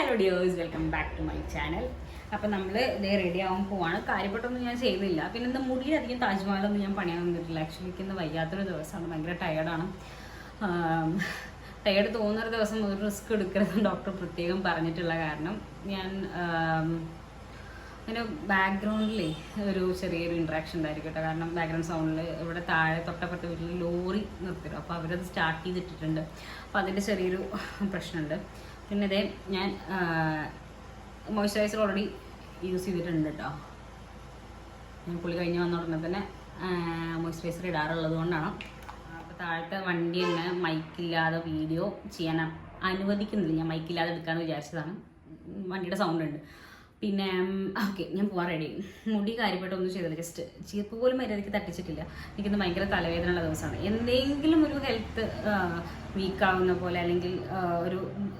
Hello dears, welcome back to my channel. അപ്പം നമ്മൾ ഇതേ റെഡി ആവാൻ പോവാണ്. കാര്യപ്പെട്ടൊന്നും ഞാൻ ചെയ്യുന്നില്ല. പിന്നെ എന്താ മുടിയിലധികം താജ്മഹലൊന്നും ഞാൻ പണിയാൻ നിന്നിട്ടില്ല. ആക്ച്വലി ഇന്ന് വയ്യാത്തൊരു ദിവസമാണ്, ഭയങ്കര ടയേർഡാണ്. ടയേർഡ് തോന്നുന്നൊരു ദിവസം ഒരു റിസ്ക് എടുക്കരുതെന്ന് ഡോക്ടർ പ്രത്യേകം പറഞ്ഞിട്ടുള്ള കാരണം ഞാൻ അങ്ങനെ ബാക്ക്ഗ്രൗണ്ടിലേ ഒരു ചെറിയൊരു ഇൻട്രാക്ഷൻ ഉണ്ടായിരിക്കും കേട്ടോ. കാരണം ബാക്ക്ഗ്രൗണ്ട് സൗണ്ടിൽ ഇവിടെ താഴെ തൊട്ടപ്പുറത്തെ വീട്ടിൽ ലോറി നിർത്തിടും. അപ്പോൾ അവരത് സ്റ്റാർട്ട് ചെയ്തിട്ടിട്ടുണ്ട്. അപ്പോൾ അതിൻ്റെ ചെറിയൊരു പ്രശ്നമുണ്ട്. പിന്നെ ഇതേ ഞാൻ മോയ്സ്ചറൈസർ ഓൾറെഡി യൂസ് ചെയ്തിട്ടുണ്ട് കേട്ടോ. ഞാൻ പുള്ളി കഴിഞ്ഞ് വന്ന ഉടനെ തന്നെ മോയ്സ്ചറൈസർ ഇടാറുള്ളത് കൊണ്ടാണ്. അപ്പോൾ താഴത്തെ വണ്ടി തന്നെ മൈക്കില്ലാതെ വീഡിയോ ചെയ്യാൻ അനുവദിക്കുന്നില്ല. ഞാൻ മൈക്കില്ലാതെ എടുക്കാമെന്ന് വിചാരിച്ചതാണ്. വണ്ടിയുടെ സൗണ്ട് ഉണ്ട്. പിന്നെ ഓക്കെ, ഞാൻ പോകാൻ റെഡി. മുടി കാര്യപ്പെട്ടൊന്നും ചെയ്തില്ല. ജസ്റ്റ് ചീർപ്പ് പോലും മര്യാദയ്ക്ക് തട്ടിച്ചിട്ടില്ല. എനിക്കിന്ന് ഭയങ്കര തലവേദനയുള്ള ദിവസമാണ്. എന്തെങ്കിലും ഒരു ഹെൽത്ത് വീക്കാവുന്ന പോലെ അല്ലെങ്കിൽ ഒരു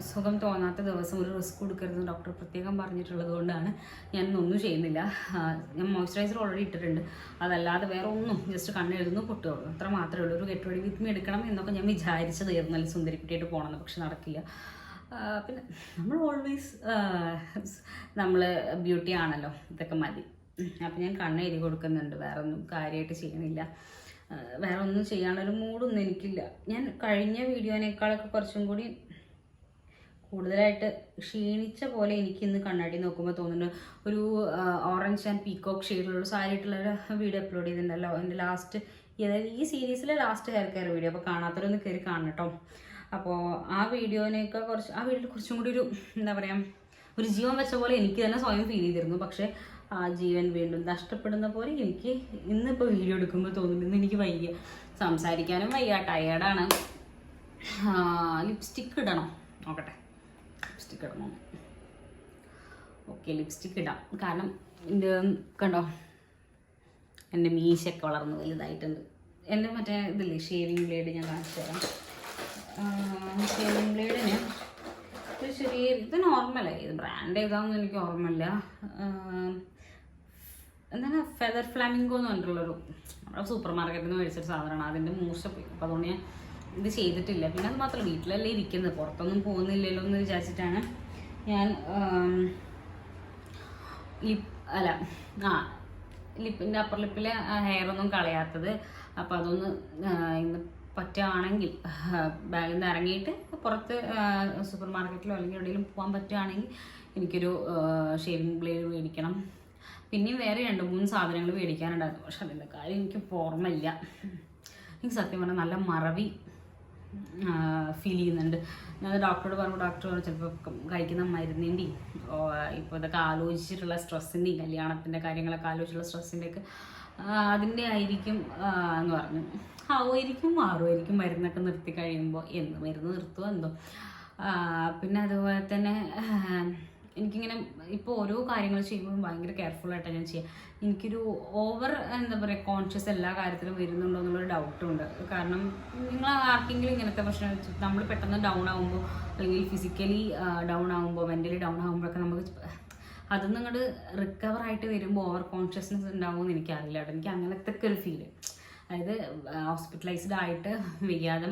സുഖം തോന്നാത്ത ദിവസം ഒരു റിസ്ക് കൊടുക്കരുതെന്ന് ഡോക്ടർ പ്രത്യേകം പറഞ്ഞിട്ടുള്ളത് കൊണ്ടാണ് ഞാനൊന്നും ചെയ്യുന്നില്ല. ഞാൻ മോയ്സ്ചറൈസർ ഓൾറെഡി ഇട്ടിട്ടുണ്ട്. അതല്ലാതെ വേറെ ഒന്നും, ജസ്റ്റ് കണ്ണെഴുതുന്നു, പൊട്ടുള്ളൂ, അത്ര മാത്രമേ ഉള്ളൂ. ഒരു ഗെറ്റ് റെഡി വിത്ത് മീ എടുക്കണം എന്നൊക്കെ ഞാൻ വിചാരിച്ചതായിരുന്നു, നല്ല സുന്ദരിക്കുട്ടിയായിട്ട് പോകണമെന്ന്. പക്ഷെ നടക്കില്ല. പിന്നെ നമ്മൾ ഓൾവേസ് നമ്മൾ ബ്യൂട്ടി ആണല്ലോ, ഇതൊക്കെ മതി. അപ്പം ഞാൻ കണ്ണെഴുതി കൊടുക്കുന്നുണ്ട്. വേറെ ഒന്നും കാര്യമായിട്ട് ചെയ്യണില്ല. വേറെ ഒന്നും ചെയ്യാനുള്ളൊരു മൂഡൊന്നും എനിക്കില്ല. ഞാൻ കഴിഞ്ഞ വീഡിയോനേക്കാളൊക്കെ കുറച്ചും കൂടി കൂടുതലായിട്ട് ക്ഷീണിച്ച പോലെ എനിക്ക് ഇന്ന് കണ്ണാടി നോക്കുമ്പോൾ തോന്നുന്നുണ്ട്. ഒരു ഓറഞ്ച് ആൻഡ് പീകോക്ക് ഷെയ്ഡിലുള്ള സാരിയായിട്ടുള്ളൊരു വീഡിയോ അപ്ലോഡ് ചെയ്തിട്ടുണ്ടല്ലോ, എൻ്റെ ലാസ്റ്റ്, അതായത് ഈ സീരീസിലെ ലാസ്റ്റ് ഹെയർ കെയർ വീഡിയോ. അപ്പോൾ കാണാത്തവരൊന്ന് കയറി കാണണം കേട്ടോ. അപ്പോൾ ആ വീഡിയോയിലൊക്കെ ആ വീഡിയോയിൽ കുറച്ചും കൂടി ഒരു എന്താ പറയുക, ഒരു ജീവൻ വെച്ച പോലെ എനിക്ക് തന്നെ സ്വയം ഫീൽ ചെയ്തിരുന്നു. പക്ഷേ ആ ജീവൻ വീണ്ടും നഷ്ടപ്പെടുന്ന പോലെ എനിക്ക് ഇന്നിപ്പോൾ വീഡിയോ എടുക്കുമ്പോൾ തോന്നുന്നു. ഇന്ന് എനിക്ക് വയ്യ, സംസാരിക്കാനും വയ്യ, ടയേർഡാണ്. ലിപ്സ്റ്റിക്ക് ഇടണം, നോക്കട്ടെ. ലിപ്സ്റ്റിക്ക് ഇടണം. ഓക്കെ, ലിപ്സ്റ്റിക്ക് ഇടാം. കാരണം എൻ്റെ കണ്ടോ, എൻ്റെ മീശയൊക്കെ വളർന്ന് വലുതായിട്ടുണ്ട്. എൻ്റെ മറ്റേ ഇതില്ലേ ഷേവിങ് ബ്ലേഡ് ഞാൻ കാണിച്ചു തരാം. ഷേവിങ് ബ്ലേഡിന് ഒരു ചെറിയ ഇത് നോർമലായി. ഇത് ബ്രാൻഡ് ഏതാണെന്ന് എനിക്ക് ഓർമ്മയില്ല. എന്താണ് ഫെദർ ഫ്ലാമിംഗോ എന്ന് പറഞ്ഞിട്ടുള്ളൊരു നമ്മുടെ സൂപ്പർ മാർക്കറ്റിൽ നിന്ന് മേടിച്ചൊരു സാധനമാണ്. അതിൻ്റെ മൂർച്ച പോയി. അപ്പോൾ അതുകൊണ്ട് ഞാൻ ഇത് ചെയ്തിട്ടില്ല. പിന്നെ അത് മാത്രമല്ല, വീട്ടിലല്ലേ ഇരിക്കുന്നത്, പുറത്തൊന്നും പോകുന്നില്ലല്ലോ എന്ന് വിചാരിച്ചിട്ടാണ് ഞാൻ ലിപ്പിൻ്റെ അപ്പർ ലിപ്പിലെ ഹെയറൊന്നും കളയാത്തത്. അപ്പോൾ അതൊന്ന് ഇന്ന് പറ്റുകയാണെങ്കിൽ ബാഗിൽ നിന്ന് ഇറങ്ങിയിട്ട് പുറത്ത് സൂപ്പർ മാർക്കറ്റിലോ അല്ലെങ്കിൽ എവിടെയെങ്കിലും പോകാൻ പറ്റുകയാണെങ്കിൽ എനിക്കൊരു ഷേവിങ് ബ്ലേഡ് മേടിക്കണം. പിന്നെയും വേറെ 2-3 സാധനങ്ങൾ മേടിക്കാനുണ്ടായിരുന്നു. പക്ഷെ അതിൻ്റെ കാര്യം എനിക്ക് ഓർമ്മയില്ല. എനിക്ക് സത്യം പറഞ്ഞാൽ നല്ല മറവി ഫീൽ ചെയ്യുന്നുണ്ട്. ഞാൻ ഡോക്ടറോട് പറഞ്ഞു. ഡോക്ടർ പറഞ്ഞു ചിലപ്പോൾ കഴിക്കുന്ന മരുന്നിൻ്റെയും ഇപ്പോൾ ഇതൊക്കെ ആലോചിച്ചിട്ടുള്ള സ്ട്രെസ്സിൻ്റെയും കല്യാണത്തിൻ്റെ കാര്യങ്ങളൊക്കെ ആലോചിച്ചിട്ടുള്ള സ്ട്രെസ്സിൻ്റെയൊക്കെ അതിൻ്റെ ആയിരിക്കും എന്ന് പറഞ്ഞു. മാറുമായിരിക്കും മരുന്നൊക്കെ നിർത്തി കഴിയുമ്പോൾ. എന്ന് മരുന്ന് നിർത്തുമോ എന്തോ. പിന്നെ അതുപോലെ തന്നെ എനിക്കിങ്ങനെ ഇപ്പോൾ ഓരോ കാര്യങ്ങൾ ചെയ്യുമ്പോഴും ഭയങ്കര കെയർഫുള്ളായിട്ടാണ് ഞാൻ ചെയ്യുക. എനിക്കൊരു ഓവർ എന്താ പറയുക കോൺഷ്യസ് എല്ലാ കാര്യത്തിലും വരുന്നുണ്ടോ എന്നുള്ളൊരു ഡൗട്ടുണ്ട്. കാരണം നിങ്ങൾ ആർക്കെങ്കിലും ഇങ്ങനത്തെ പ്രശ്നം, നമ്മൾ പെട്ടെന്ന് ഡൗൺ ആകുമ്പോൾ അല്ലെങ്കിൽ ഫിസിക്കലി ഡൗൺ ആകുമ്പോൾ മെൻ്റലി ഡൗൺ ആകുമ്പോഴൊക്കെ നമുക്ക് അതൊന്നും ഇങ്ങോട്ട് റിക്കവറായിട്ട് വരുമ്പോൾ ഓവർ കോൺഷ്യസ്നെസ് ഉണ്ടാകുമെന്ന് എനിക്കറിയില്ല കേട്ടോ. എനിക്ക് അങ്ങനത്തെ ഒക്കെ ഒരു ഫീല്. അതായത് ഹോസ്പിറ്റലൈസ്ഡ് ആയിട്ട് വയ്യാതെ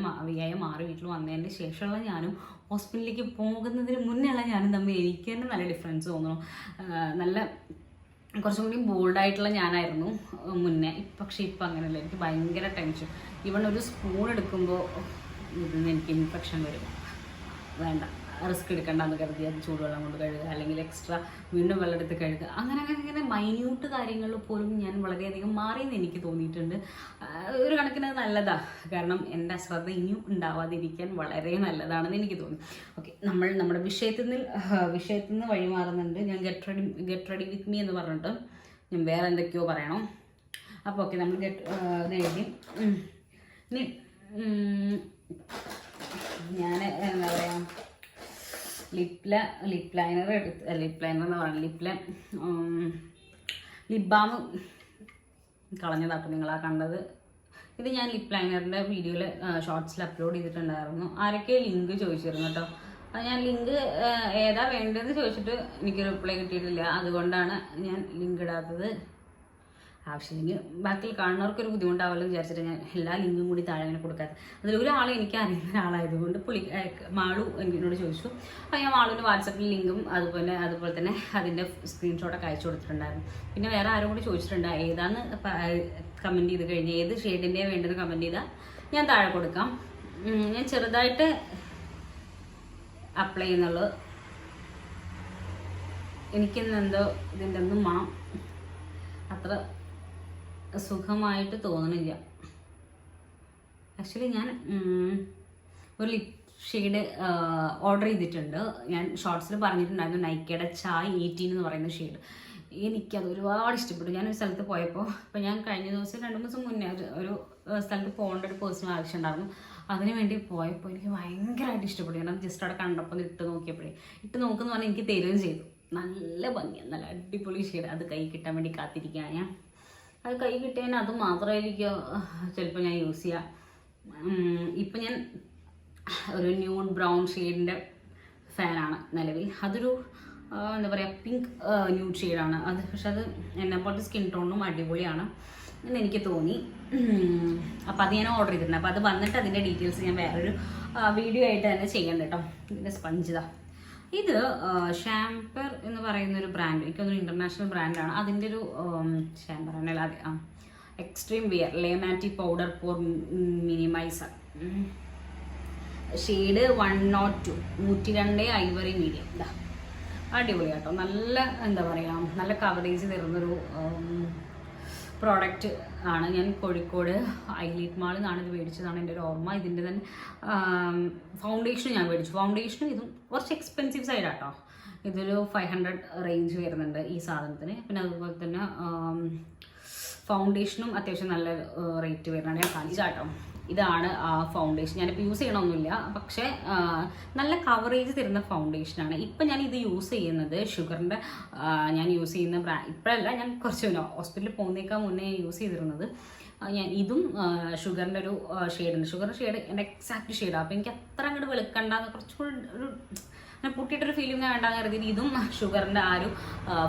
മാറി വീട്ടിൽ വന്നതിന് ശേഷമുള്ള ഞാനും ഹോസ്പിറ്റലിലേക്ക് പോകുന്നതിന് മുന്നേയുള്ള ഞാനും തമ്മിൽ എനിക്ക് തന്നെ നല്ല ഡിഫറൻസ് തോന്നുന്നു. നല്ല കുറച്ചും കൂടി ബോൾഡായിട്ടുള്ള ഞാനായിരുന്നു മുന്നേ. പക്ഷേ ഇപ്പം അങ്ങനെയല്ല. എനിക്ക് ഭയങ്കര ടെൻഷൻ. ഈവൺ ഒരു സ്പൂൺ എടുക്കുമ്പോൾ ഇതിന് എനിക്ക് ഇൻഫെക്ഷൻ വരും. വേണ്ട, റിസ്ക് എടുക്കേണ്ടെന്ന് കരുതി അത് ചൂടുവെള്ളം കൊണ്ട് കഴുകുക, അല്ലെങ്കിൽ എക്സ്ട്രാ വീണ്ടും വെള്ളം എടുത്ത് കഴുകുക, അങ്ങനെ മൈന്യൂട്ട് കാര്യങ്ങളിൽ പോലും ഞാൻ വളരെയധികം മാറിയെന്ന് എനിക്ക് തോന്നിയിട്ടുണ്ട്. ഒരു കണക്കിന് അത് നല്ലതാണ്. കാരണം എൻ്റെ അശ്രദ്ധ ഇനിയും ഉണ്ടാവാതിരിക്കാൻ വളരെ നല്ലതാണെന്ന് എനിക്ക് തോന്നി. ഓക്കെ, നമ്മൾ നമ്മുടെ വിഷയത്തിൽ നിന്ന് വഴിമാറുന്നുണ്ട്. ഞാൻ ഗെറ്റ് റെഡി വിത്ത് മീ എന്ന് പറഞ്ഞിട്ട് ഞാൻ വേറെ എന്തൊക്കെയോ പറയണോ. അപ്പോൾ ഓക്കെ, നമ്മൾ എഴുതി. ഇനി ഞാൻ എന്താ പറയുക, ലിപ്പ് ലൈനർ എന്ന് പറയുന്നത് ലിപ് ബാം കളഞ്ഞതാട്ടോ നിങ്ങളാ കണ്ടത്. ഇത് ഞാൻ ലിപ്പ് ലൈനറിൻ്റെ വീഡിയോയിൽ ഷോർട്സിൽ അപ്ലോഡ് ചെയ്തിട്ടുണ്ടായിരുന്നു. ആരൊക്കെ ലിങ്ക് ചോദിച്ചിരുന്നു കേട്ടോ. അത് ഞാൻ ലിങ്ക് ഏതാ വേണ്ടതെന്ന് ചോദിച്ചിട്ട് എനിക്ക് റിപ്ലൈ കിട്ടിയിട്ടില്ല. അതുകൊണ്ടാണ് ഞാൻ ലിങ്ക് ഇടാത്തത്. ആവശ്യമില്ലെങ്കിൽ ബാക്കിൽ കാണുന്നവർക്കൊരു ബുദ്ധിമുട്ടാവുമല്ലോ വിചാരിച്ചിട്ട് ഞാൻ എല്ലാ ലിങ്കും കൂടി താഴെ അങ്ങനെ കൊടുക്കാറ്. അതിലൊരാളെ എനിക്ക് അറിയുന്ന ഒരാളായതുകൊണ്ട് മാളു എന്നോട് ചോദിച്ചു. അപ്പോൾ ഞാൻ മാളുവിൻ്റെ വാട്സപ്പിൽ ലിങ്കും അതുപോലെ തന്നെ അതിൻ്റെ സ്ക്രീൻഷോട്ടൊക്കെ അയച്ചു കൊടുത്തിട്ടുണ്ടായിരുന്നു. പിന്നെ വേറെ ആരും കൂടി ചോദിച്ചിട്ടുണ്ട് ഏതാന്ന് കമൻറ്റ് ചെയ്ത് കഴിഞ്ഞാൽ ഏത് ഷെയ്ഡിൻ്റെ വേണ്ടത് കമൻറ്റ് ചെയ്താൽ ഞാൻ താഴെ കൊടുക്കാം. ഞാൻ ചെറുതായിട്ട് അപ്ലൈ ചെയ്യുന്നുള്ളൂ. എനിക്കിന്നെന്തോ ഇതിൻ്റെ ഒന്നും മണം അത്ര സുഖമായിട്ട് തോന്നണില്ല. ആക്ച്വലി ഞാൻ ഒരു ലിപ് ഷെയ്ഡ് ഓർഡർ ചെയ്തിട്ടുണ്ട്. ഞാൻ ഷോർട്സിൽ പറഞ്ഞിട്ടുണ്ടായിരുന്നു നൈക്കയുടെ ചായ് 18 എന്ന് പറയുന്ന ഷെയ്ഡ്. എനിക്കത് ഒരുപാട് ഇഷ്ടപ്പെട്ടു. ഞാനൊരു സ്ഥലത്ത് പോയപ്പോൾ ഇപ്പം ഞാൻ കഴിഞ്ഞ ദിവസം 2 ദിവസം മുന്നേ ഒരു സ്ഥലത്ത് പോകേണ്ട ഒരു പേഴ്സണൽ ആവശ്യം ഉണ്ടായിരുന്നു. അതിന് വേണ്ടി പോയപ്പോൾ എനിക്ക് ഭയങ്കരമായിട്ട് ഇഷ്ടപ്പെട്ടു. ഞാൻ ജസ്റ്റ് അവിടെ കണ്ടപ്പോൾ ഇട്ട് നോക്കുന്ന പറഞ്ഞാൽ എനിക്ക് തരുകയും ചെയ്തു. നല്ല ഭംഗിയാണ്, നല്ല അടിപൊളി ഷെയ്ഡ്. അത് കൈ കിട്ടാൻ വേണ്ടി കാത്തിരിക്കുകയാണ് ഞാൻ. അത് കൈ കിട്ടിയതിന് അത് മാത്രമായിരിക്കും ചിലപ്പോൾ ഞാൻ യൂസ് ചെയ്യുക. ഇപ്പം ഞാൻ ഒരു ന്യൂഡ് ബ്രൗൺ ഷെയ്ഡിൻ്റെ ഫാനാണ് നിലവിൽ. അതൊരു എന്താ പറയുക പിങ്ക് ന്യൂഡ് ഷെയ്ഡാണ് അത്. പക്ഷെ അത് എന്നെപ്പോലത്തെ സ്കിൻ ടോണും അടിപൊളിയാണ് എന്ന് എനിക്ക് തോന്നി. അപ്പോൾ അത് ഞാൻ ഓർഡർ ചെയ്തിട്ടുണ്ട്. അപ്പോൾ അത് വന്നിട്ട് അതിൻ്റെ ഡീറ്റെയിൽസ് ഞാൻ വേറൊരു വീഡിയോ ആയിട്ട് തന്നെ ചെയ്യണ്ട കേട്ടോ. ഇതിൻ്റെ സ്പഞ്ച് ഇത് ഷാംപർ എന്ന് പറയുന്നൊരു ബ്രാൻഡ്, എനിക്കൊന്നൊരു ഇൻ്റർനാഷണൽ ബ്രാൻഡാണ്. അതിൻ്റെ ഒരു ഷാംപർ ആണല്ലോ അതെ എക്സ്ട്രീം വിയർ ലേമാറ്റി powder pore minimiser shade 102 102 ivory medium. ഇതാ അടിപൊളി കേട്ടോ. നല്ല എന്താ പറയുക നല്ല കവറേജ് തരുന്നൊരു പ്രോഡക്റ്റ് ആണ്. ഞാൻ കോഴിക്കോട് ഐലൈറ്റ് മാളിൽ നിന്നാണ് ഇത് മേടിച്ചതാണ് എൻ്റെ ഒരു ഓർമ്മ. ഇതിൻ്റെ തന്നെ ഫൗണ്ടേഷനും ഞാൻ മേടിച്ചു. ഫൗണ്ടേഷനും ഇതും കുറച്ച് എക്സ്പെൻസീവ് സൈഡാട്ടോ. ഇതൊരു 500 റേഞ്ച് വരുന്നുണ്ട് ഈ സാധനത്തിന്. പിന്നെ അതുപോലെ തന്നെ ഫൗണ്ടേഷനും അത്യാവശ്യം നല്ല റേറ്റ് വരുന്നുണ്ട്. ഞാൻ കാണിച്ചാട്ടോ. ഇതാണ് ആ ഫൗണ്ടേഷൻ. ഞാനിപ്പോൾ യൂസ് ചെയ്യണമൊന്നുമില്ല, പക്ഷേ നല്ല കവറേജ് തരുന്ന ഫൗണ്ടേഷനാണ്. ഇപ്പം ഞാൻ ഇത് യൂസ് ചെയ്യുന്നത് ഷുഗറിൻ്റെ ഞാൻ യൂസ് ചെയ്യുന്ന ഇപ്പോഴല്ല, ഞാൻ കുറച്ച് ഹോസ്പിറ്റലിൽ പോകുന്നേക്കാൾ മുന്നേ യൂസ് ചെയ്തിരുന്നത്. ഞാൻ ഇതും ഷുഗറിൻ്റെ ഒരു ഷെയ്ഡുണ്ട്. ഷുഗറിൻ്റെ ഷെയ്ഡ് എൻ്റെ എക്സാക്റ്റ് ഷെയ്ഡാണ്. അപ്പോൾ എനിക്ക് അത്ര അങ്ങോട്ട് വെളുക്കണ്ടെന്ന് കുറച്ചുകൂടി ഒരു അങ്ങനെ പൊട്ടിയിട്ടൊരു ഫീലിംഗ് വേണ്ടാന്ന് കരുതി ഇതും ഷുഗറിൻ്റെ ആ ഒരു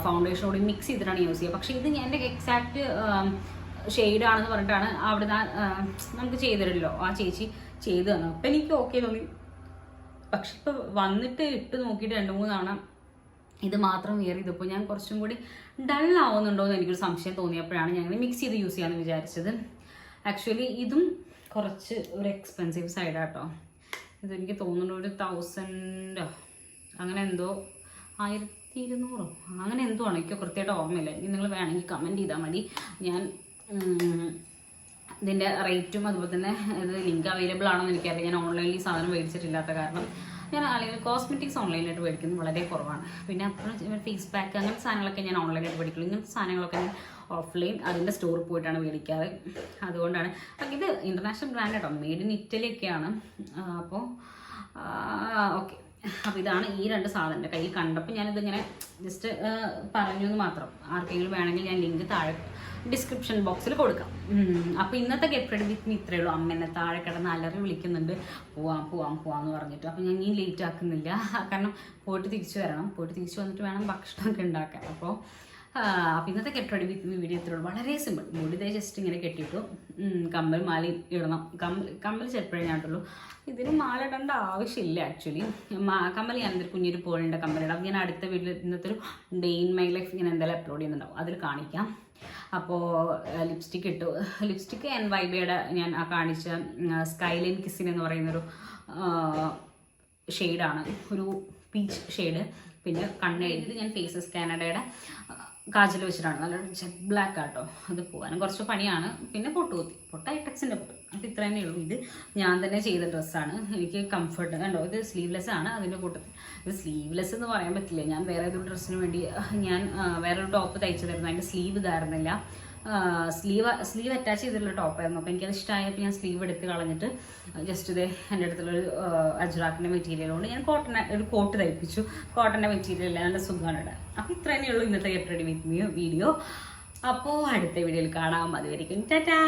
ഫൗണ്ടേഷനോട് മിക്സ് ചെയ്തിട്ടാണ് യൂസ് ചെയ്യുക. പക്ഷേ ഇത് എൻ്റെ എക്സാക്റ്റ് ഷെയ്ഡാണെന്ന് പറഞ്ഞിട്ടാണ് അവിടെ നമുക്ക് ചെയ്തിരല്ലോ ആ ചേച്ചി ചെയ്തു തന്നു. അപ്പം എനിക്ക് ഓക്കെ തോന്നി. പക്ഷെ ഇപ്പോൾ വന്നിട്ട് ഇട്ട് നോക്കിയിട്ട് 2-3 തവണ ഇത് മാത്രം വെയർ ചെയ്തപ്പോൾ ഞാൻ കുറച്ചും കൂടി ഡള്ളാവുന്നുണ്ടോ എന്ന് എനിക്കൊരു സംശയം തോന്നിയപ്പോഴാണ് ഞാൻ മിക്സ് ചെയ്ത് യൂസ് ചെയ്യാമെന്ന് വിചാരിച്ചത്. ആക്ച്വലി ഇതും കുറച്ച് ഒരു എക്സ്പെൻസീവ് സൈഡാട്ടോ. ഇതെനിക്ക് തോന്നുന്നു ഒരു 1000 അങ്ങനെ എന്തോ 1200 അങ്ങനെ എന്തോ ആണ്. എനിക്ക് കൃത്യമായിട്ട് ഓർമ്മയില്ല. ഇനി നിങ്ങൾ വേണമെങ്കിൽ കമൻറ്റ് ചെയ്താൽ മതി. ഞാൻ ഇതിൻ്റെ റേറ്റും അതുപോലെ തന്നെ ഇത് ലിങ്ക് അവൈലബിൾ ആണോ എന്ന് എനിക്കറിയാം. ഞാൻ ഓൺലൈനിൽ ഈ സാധനം മേടിച്ചിട്ടില്ലാത്ത കാരണം ഞാൻ അല്ലെങ്കിൽ കോസ്മെറ്റിക്സ് ഓൺലൈനായിട്ട് മേടിക്കുന്നത് വളരെ കുറവാണ്. പിന്നെ അത്ര ഫേസ് പാക്ക് അങ്ങനത്തെ സാധനങ്ങളൊക്കെ ഞാൻ ഓൺലൈനായിട്ട് മേടിക്കുള്ളൂ. ഇങ്ങനത്തെ സാധനങ്ങളൊക്കെ ഞാൻ ഓഫ്ലൈൻ അതിൻ്റെ സ്റ്റോറിൽ പോയിട്ടാണ് മേടിക്കാറ്. അതുകൊണ്ടാണ്. ഇത് ഇൻ്റർനാഷണൽ ബ്രാൻഡ് കേട്ടോ, മെയ്ഡ് ഇൻ ഇറ്റലി ഒക്കെയാണ്. അപ്പോൾ ഓക്കെ. അപ്പോൾ ഇതാണ് ഈ 2 സാധനം. കയ്യിൽ കണ്ടപ്പോൾ ഞാനിതിങ്ങനെ ജസ്റ്റ് പറഞ്ഞു എന്ന് മാത്രം. ആർക്കെങ്കിലും വേണമെങ്കിൽ ഞാൻ ലിങ്ക് താഴെ ഡിസ്ക്രിപ്ഷൻ ബോക്സിൽ കൊടുക്കാം. അപ്പോൾ ഇന്നത്തെ ഗെറ്റ് റെഡി വിത്ത് മീ ഇത്രയേ ഉള്ളൂ. അമ്മ എന്നെ താഴെ കിടന്ന് അലറി വിളിക്കുന്നുണ്ട് പോവാന്ന് പറഞ്ഞിട്ട്. അപ്പോൾ ഞാൻ ഈ ലേറ്റ് ആക്കുന്നില്ല, കാരണം പോയിട്ട് തിരിച്ചു വരണം. പോയിട്ട് തിരിച്ചു വന്നിട്ട് വേണം ഭക്ഷണമൊക്കെ ഉണ്ടാക്കാൻ. അപ്പോൾ ഇന്നത്തെ get ready with me video ഇത്രയേ ഉള്ളൂ. വളരെ സിമ്പിൾ. മുടിതേ ജസ്റ്റ് ഇങ്ങനെ കെട്ടിയിട്ടു. കമ്മൽ മാല ഇടണം. കമ്മൽ ചിലപ്പോഴേ ഞാട്ടുള്ളൂ. ഇതിന് മാല ഇടേണ്ട ആവശ്യമില്ല ആക്ച്വലി. കമ്മൽ ഞാനൊരു കുഞ്ഞൊരു പോളിൻ്റെ കമ്മലിടാം. ഞാൻ അടുത്ത വീട്ടിൽ ഇന്നത്തെ ഒരു ഡേ ഇൻ മൈ ലൈഫ് ഞാൻ എന്തായാലും അപ്ലോഡ് ചെയ്യുന്നുണ്ടാവും, അതിൽ കാണിക്കാം. അപ്പോൾ ലിപ്സ്റ്റിക്ക് ഇട്ടു. ലിപ്സ്റ്റിക്ക് NYBയുടെ ഞാൻ കാണിച്ച സ്കൈലൈൻ കിസ്സിൻ എന്ന് പറയുന്നൊരു ഷെയ്ഡാണ്, ഒരു പീച്ച് ഷെയ്ഡ്. പിന്നെ കണ്ണെഴുതി ഞാൻ ഫേസസ് കാനഡയുടെ കാജൽ വെച്ചിട്ടാണ്. നല്ല ജെറ്റ് ബ്ലാക്ക് ആട്ടോ. അത് പോകാനും കുറച്ച് പണിയാണ്. പിന്നെ പൊട്ട് ഐറ്റക്സിൻ്റെ പൊട്ട്. അപ്പോൾ ഇത്ര തന്നെ ഉള്ളൂ. ഇത് ഞാൻ തന്നെ ചെയ്ത ഡ്രസ്സാണ്. എനിക്ക് കംഫർട്ട് കണ്ടോ. ഇത് സ്ലീവ്ലെസ് ആണ്. അതിൻ്റെ കൂട്ടത്തിൽ ഇത് സ്ലീവ്ലെസ് എന്ന് പറയാൻ പറ്റില്ല. ഞാൻ വേറെ ഒരു ഡ്രസ്സിന് വേണ്ടി ഞാൻ വേറൊരു ടോപ്പ് തയ്ച്ചു തരുന്നു. അതിൻ്റെ സ്ലീവ് ഇതായിരുന്നില്ല, സ്ലീവ് അറ്റാച്ച് ചെയ്തിട്ടുള്ള ടോപ്പായിരുന്നു. അപ്പോൾ എനിക്കത് ഇഷ്ടമായപ്പോൾ ഞാൻ സ്ലീവ് എടുത്ത് കളഞ്ഞിട്ട് ജസ്റ്റ് ഇത് എൻ്റെ അടുത്തുള്ളൊരു അജ്രാക്കിൻ്റെ മെറ്റീരിയൽ കൊണ്ട് ഞാൻ ഒരു കോട്ട് തയ്പ്പിച്ചു. കോട്ടൻ്റെ മെറ്റീരിയൽ നല്ല സുഖമാണ് ഇടാൻ. അപ്പോൾ ഇത്ര തന്നെയുള്ളൂ ഇന്നത്തെ get ready with me video. അപ്പോൾ അടുത്ത വീഡിയോയിൽ കാണാം. അതുവരെയും ടാറ്റാ.